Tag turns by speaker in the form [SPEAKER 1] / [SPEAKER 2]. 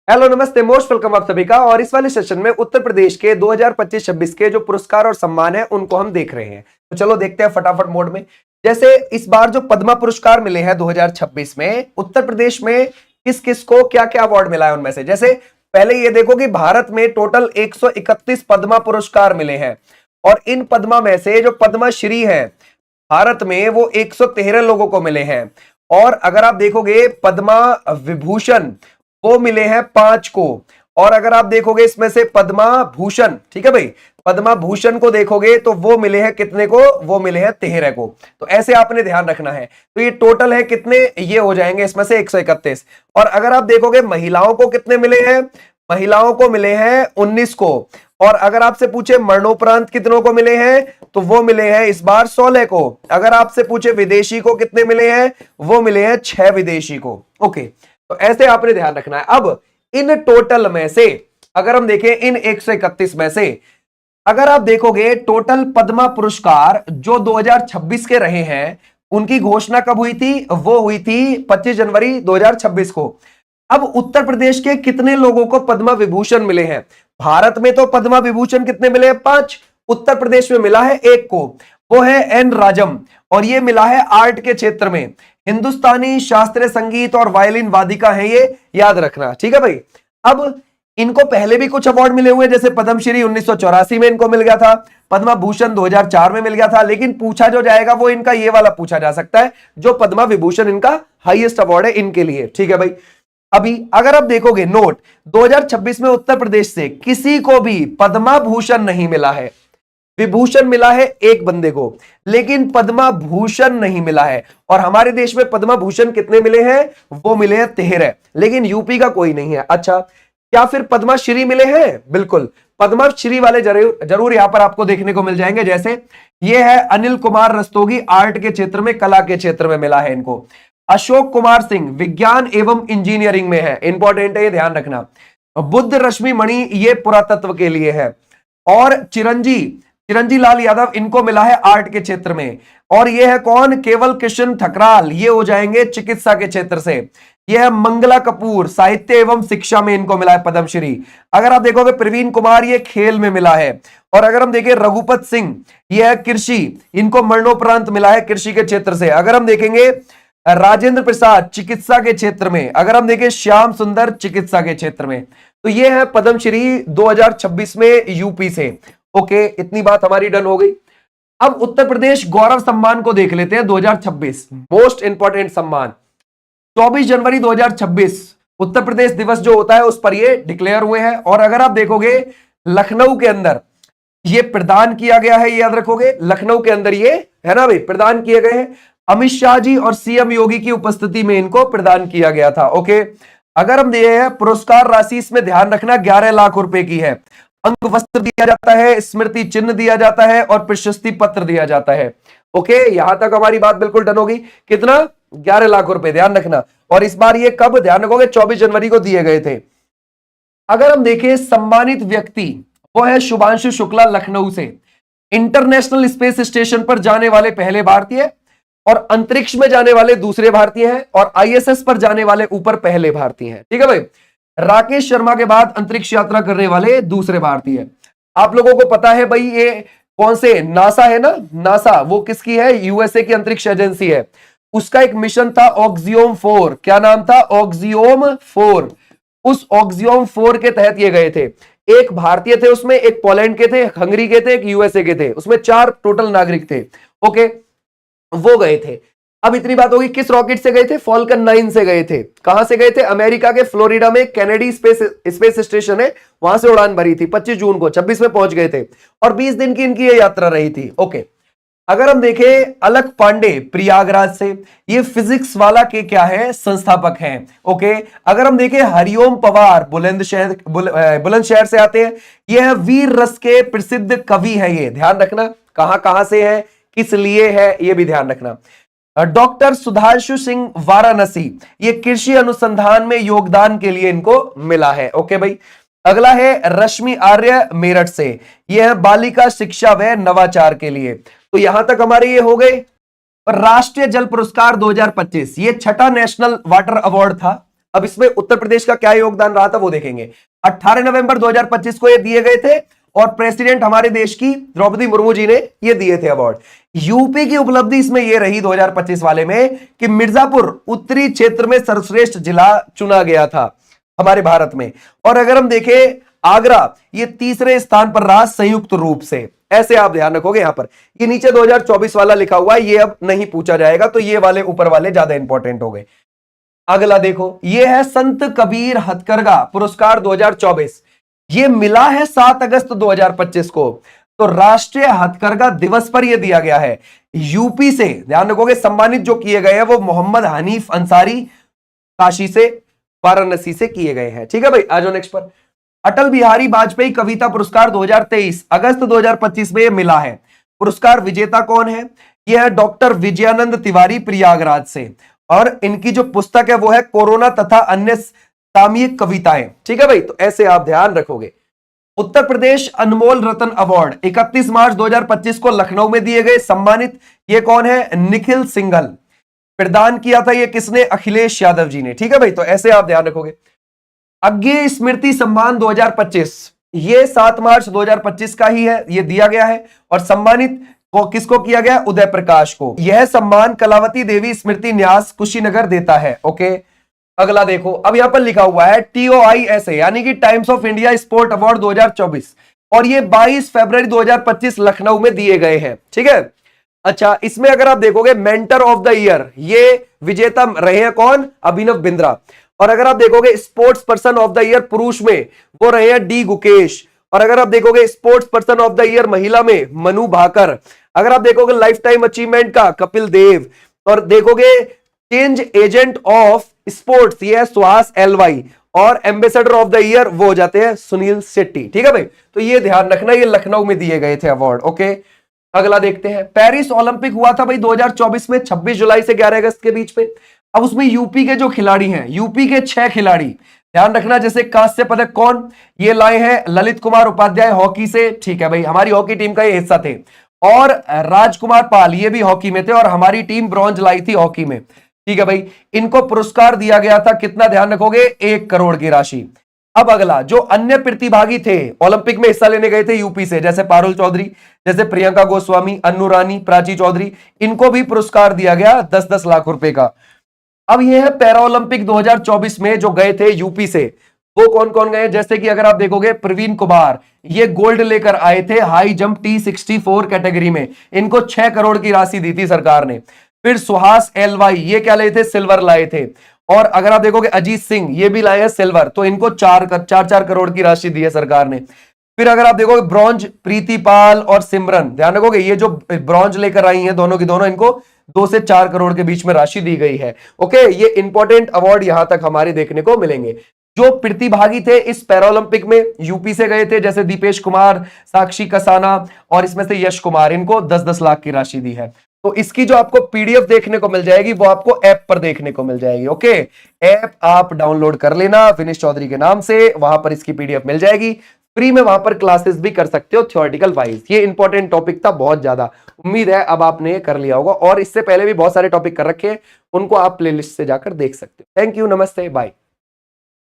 [SPEAKER 1] Hello नमस्ते, most welcome आप सभी का। और इस वाले सेशन में उत्तर प्रदेश के 2025-26 के जो पुरस्कार और सम्मान है उनको हम देख रहे हैं। तो चलो देखते हैं फटाफट मोड में। जैसे इस बार जो पद्मा पुरस्कार मिले हैं 2026 में उत्तर प्रदेश में किस किस को क्या क्या अवार्ड मिला है उनमें से, जैसे पहले ये देखो कि भारत में टोटल 131 पद्मा पुरस्कार मिले हैं और इन पद्मा में से जो पद्मश्री है भारत में वो 113 लोगों को मिले हैं। और अगर आप देखोगे पद्मा विभूषण वो मिले हैं 5 को। और अगर आप देखोगे इसमें से पद्मा भूषण, ठीक है भाई, पद्मा भूषण को देखोगे तो वो मिले हैं कितने को, वो मिले हैं 13 को। तो ऐसे आपने ध्यान रखना है। तो ये टोटल है कितने, ये हो जाएंगे इसमें से 131। और अगर आप देखोगे महिलाओं को कितने मिले हैं, महिलाओं को मिले हैं 19 को। और अगर आपसे पूछे मरणोपरांत कितनों को मिले हैं तो वो मिले हैं इस बार 16 को। अगर आपसे पूछे विदेशी को कितने मिले हैं, वो मिले हैं 6 विदेशी को। ओके, तो ऐसे आपने ध्यान रखना है। अब इन टोटल में से अगर हम देखें इन 131 में से अगर आप देखोगे टोटल पद्मा पुरस्कार जो 2026 के रहे हैं उनकी घोषणा कब हुई थी, वो हुई थी 25 जनवरी 2026 को। अब उत्तर प्रदेश के कितने लोगों को पद्मा विभूषण मिले हैं? भारत में तो पद्मा विभूषण कितने मिले हैं, 5। उत्तर प्रदेश में मिला है 1 को, वो है एन राजम, और ये मिला है आर्ट के क्षेत्र में। हिंदुस्तानी शास्त्रीय संगीत और वायलिन वादिका है ये, याद रखना, ठीक है भाई। अब इनको पहले भी कुछ अवार्ड मिले हुए, जैसे पद्मश्री 1984 में इनको मिल गया था, पद्मा भूषण 2004 में मिल गया था, लेकिन पूछा जो जाएगा वो इनका ये वाला पूछा जा सकता है जो पद्मा विभूषण इनका हाईएस्ट अवार्ड है इनके लिए, ठीक है भाई। अभी अगर आप देखोगे नोट 2026 में उत्तर प्रदेश से किसी को भी पद्मा भूषण नहीं मिला है। विभूषण मिला है एक बंदे को, लेकिन पद्मा भूषण नहीं मिला है। और हमारे देश में पद्मा भूषण कितने मिले हैं, वो मिले हैं 13, लेकिन यूपी का कोई नहीं है। अच्छा, क्या फिर पद्मश्री मिले हैं? बिल्कुल, पद्मश्री वाले जरूर यहां पर आपको देखने को मिल जाएंगे। जैसे ये है अनिल कुमार रस्तोगी, आर्ट के क्षेत्र में, कला के क्षेत्र में मिला है इनको। अशोक कुमार सिंह विज्ञान एवं इंजीनियरिंग में है, इंपॉर्टेंट है ये ध्यान रखना। बुद्ध रश्मि मणि ये पुरातत्व के लिए है। और चिरंजी लाल यादव इनको मिला है आर्ट के क्षेत्र में। और ये है कौन, केवल कृष्ण ठकराल, ये हो जाएंगे चिकित्सा के क्षेत्र से। यह है मंगला कपूर, साहित्य एवं शिक्षा में इनको मिला है पद्मश्री। अगर आप देखोगे प्रवीण कुमार ये खेल में मिला है। और अगर हम देखें रघुपत सिंह ये है कृषि, इनको मरणोपरांत मिला है कृषि के क्षेत्र से। अगर हम देखेंगे राजेंद्र प्रसाद चिकित्सा के क्षेत्र में। अगर हम देखें श्याम सुंदर चिकित्सा के क्षेत्र में। तो ये है पद्मश्री 2026 में यूपी से। ओके, इतनी बात हमारी डन हो गई। अब उत्तर प्रदेश गौरव सम्मान को देख लेते हैं 2026, मोस्ट इंपॉर्टेंट सम्मान। 24 जनवरी 2026 उत्तर प्रदेश दिवस जो होता है उस पर ये डिक्लेयर हुए हैं। और अगर आप देखोगे लखनऊ के अंदर ये प्रदान किया गया है, याद रखोगे, लखनऊ के अंदर ये है ना भाई, प्रदान किए गए हैं। अमित शाह जी और सीएम योगी की उपस्थिति में इनको प्रदान किया गया था। ओके, अगर हम देखें पुरस्कार राशि इसमें ध्यान रखना 11 लाख रुपए की है। अंग वस्त्र दिया जाता है, स्मृति चिन्ह दिया जाता है और प्रशस्ति पत्र दिया जाता है। ओके, यहां तक हमारी बात बिल्कुल डन होगी। कितना, 11 लाख रुपए, ध्यान रखना। और इस बार ये कब, ध्यान रखोगे, 24 जनवरी को दिए गए थे। अगर हम देखें सम्मानित व्यक्ति वो है शुभांशु शुक्ला लखनऊ से, इंटरनेशनल स्पेस स्टेशन पर जाने वाले पहले भारतीय और अंतरिक्ष में जाने वाले दूसरे भारतीय हैं और आईएसएस पर जाने वाले ऊपर पहले भारतीय हैं, ठीक है भाई। राकेश शर्मा के बाद अंतरिक्ष यात्रा करने वाले दूसरे भारतीय। आप लोगों को पता है भाई ये कौन से, नासा है ना, नासा वो किसकी है, यूएसए की अंतरिक्ष एजेंसी है। उसका एक मिशन था ऑक्सियोम 4, क्या नाम था, ऑक्सियोम 4। उस ऑक्सियोम 4 के तहत ये गए थे। एक भारतीय थे उसमें, एक पोलैंड के थे, हंगरी के थे, एक यूएसए के थे, उसमें 4 टोटल नागरिक थे। ओके, वो गए थे। अब इतनी बात होगी, किस रॉकेट से गए थे, फॉल्कन 9 से गए थे। कहां से गए थे, अमेरिका के फ्लोरिडा में केनेडी स्पेस स्टेशन है, वहां से उड़ान भरी थी 25 जून को, 26 में पहुंच गए थे और 20 दिन की इनकी ये यात्रा रही थी। ओके, अगर हम देखें अलक पांडे प्रयागराज से, ये फिजिक्स वाला के क्या है, संस्थापक हैं। ओके, अगर हम देखें हरिओम पवार बुलंदशहर से आते हैं, ये है वीर रस के प्रसिद्ध कवि है। ये ध्यान रखना कहां से है, किस लिए है, ये भी ध्यान रखना। डॉक्टर सुधांशु सिंह वाराणसी, ये कृषि अनुसंधान में योगदान के लिए इनको मिला है। ओके भाई, अगला है रश्मि आर्य मेरठ से, यह है बालिका शिक्षा व नवाचार के लिए। तो यहां तक हमारे ये हो गए। राष्ट्रीय जल पुरस्कार 2025, ये छठा नेशनल वाटर अवार्ड था। अब इसमें उत्तर प्रदेश का क्या योगदान रहा था वो देखेंगे। 18 नवंबर 2025 को ये दिए गए थे और प्रेसिडेंट हमारे देश की द्रौपदी मुर्मू जी ने ये दिए थे अवार्ड। यूपी की उपलब्धि इसमें ये रही 2025 वाले में कि मिर्जापुर उत्तरी क्षेत्र में सर्वश्रेष्ठ जिला चुना गया था हमारे भारत में। और अगर हम देखें आगरा ये तीसरे स्थान पर रहा संयुक्त रूप से। ऐसे आप ध्यान रखोगे यहां पर, ये नीचे 2024 वाला लिखा हुआ है, ये अब नहीं पूछा जाएगा, तो ये वाले ऊपर वाले ज्यादा इंपॉर्टेंट हो गए। अगला देखो, ये है संत कबीर हथकरघा पुरस्कार 2024। ये मिला है 7 अगस्त 2025 को, तो राष्ट्रीय हथकरघा दिवस पर यह दिया गया है। यूपी से ध्यान रखोगे सम्मानित जो किए गए हैं वो मोहम्मद हनीफ अंसारी काशी से, वाराणसी से किए गए हैं। ठीक है भाई, आ जाओ नेक्स्ट पर। अटल बिहारी वाजपेयी कविता पुरस्कार 2023 अगस्त 2025 में यह मिला है। पुरस्कार विजेता कौन है? यह है डॉक्टर विजयानंद तिवारी प्रयागराज से, और इनकी जो पुस्तक है वो है कोरोना तथा अन्य सामयिक कविताएं। ठीक है भाई, तो ऐसे आप ध्यान रखोगे। उत्तर प्रदेश अनमोल रत्न अवार्ड 31 मार्च 2025 को लखनऊ में दिए गए। सम्मानित ये कौन है? निखिल सिंघल। प्रदान किया था ये किसने? अखिलेश यादव जी ने। ठीक है भाई, तो ऐसे आप ध्यान रखोगे। अज्ञेय स्मृति सम्मान 2025 ये 7 मार्च 2025 का ही है, ये दिया गया है। और सम्मानित को किसको किया गया? उदय प्रकाश को। यह सम्मान कलावती देवी स्मृति न्यास कुशीनगर देता है। ओके, अगला देखो, अब यहां पर लिखा हुआ है TOISA यानी कि times of India sport award 2024, और ये 22 फरवरी 2025 लखनऊ में दिए गए हैं। ठीक है, अच्छा, इसमें अगर आप देखोगे मेंटर ऑफ द ईयर ये विजेता रहे हैं कौन? अभिनव बिंद्रा। और अगर आप देखोगे sports person of the year पुरुष में वो रहे हैं डी गुकेश। और अगर आप देखोगे sports person of the year महिला में मनु भाकर। अगर आप देखोगे लाइफ टाइम अचीवमेंट का कपिल देव। और देखोगे चेंज एजेंट ऑफ स्पोर्ट्स ये है सुहास LY। और एम्बेसडर ऑफ द ईयर वो हो जाते हैं सुनील शेट्टी। ठीक है भाई, तो ये ध्यान रखना, ये लखनऊ में दिए गए थे अवार्ड। ओके, अगला देखते हैं। पेरिस ओलंपिक हुआ था भाई 2024 में 26 जुलाई से 11 अगस्त के बीच में। अब उसमें यूपी के जो खिलाड़ी हैं, यूपी के 6 खिलाड़ी ध्यान रखना। जैसे कांस्य पदक कौन ये लाए हैं? ललित कुमार उपाध्याय हॉकी से। ठीक है भाई, हमारी हॉकी टीम का ये हिस्सा थे। और राजकुमार पाल ये भी हॉकी में थे, और हमारी टीम ब्रॉन्ज लाई थी हॉकी में। ठीक है भाई, इनको पुरस्कार दिया गया था कितना? ध्यान रखोगे 1 करोड़ की राशि। अब अगला, जो अन्य प्रतिभागी थे ओलंपिक में हिस्सा लेने गए थे यूपी से, जैसे पारुल चौधरी, जैसे प्रियंका गोस्वामी, अन्नू रानी, प्राची चौधरी, इनको भी पुरस्कार दिया गया 10-10 लाख रुपए का। अब यह है पैरा ओलंपिक 2024 में जो गए थे यूपी से, वो कौन कौन गए? जैसे कि अगर आप देखोगे प्रवीण कुमार ये गोल्ड लेकर आए थे हाई जंप T64 कैटेगरी में, इनको 6 करोड़ की राशि दी थी सरकार ने। फिर सुहास LY ये क्या लाए थे? सिल्वर लाए थे। और अगर आप देखोगे अजीत सिंह ये भी लाए हैं सिल्वर, तो इनको 4 करोड़ की राशि दी है सरकार ने। फिर अगर आप देखोगे ब्रॉन्ज प्रीति पाल और सिमरन, ध्यान रखोगे ये जो ब्रॉन्ज लेकर आई हैं दोनों की दोनों, इनको 2 से 4 करोड़ के बीच में राशि दी गई है। ओके, ये इंपॉर्टेंट अवार्ड यहां तक हमारे देखने को मिलेंगे। जो प्रतिभागी थे इस पैरालंपिक में यूपी से गए थे, जैसे दीपेश कुमार, साक्षी कसाना, और इसमें से यश कुमार, इनको 10-10 लाख की राशि दी है। तो इसकी जो आपको PDF देखने को मिल जाएगी वो आपको ऐप पर देखने को मिल जाएगी। ओके, ऐप आप डाउनलोड कर लेना विनेश चौधरी के नाम से, वहां पर इसकी PDF मिल जाएगी। फ्री में वहां पर क्लासेस भी कर सकते हो थ्योरेटिकल वाइज। ये इंपॉर्टेंट टॉपिक था बहुत ज्यादा, उम्मीद है अब आपने कर लिया होगा। और इससे पहले भी बहुत सारे टॉपिक कर रखे हैं, उनको आप प्लेलिस्ट से जाकर देख सकते हो। थैंक यू, नमस्ते, बाय।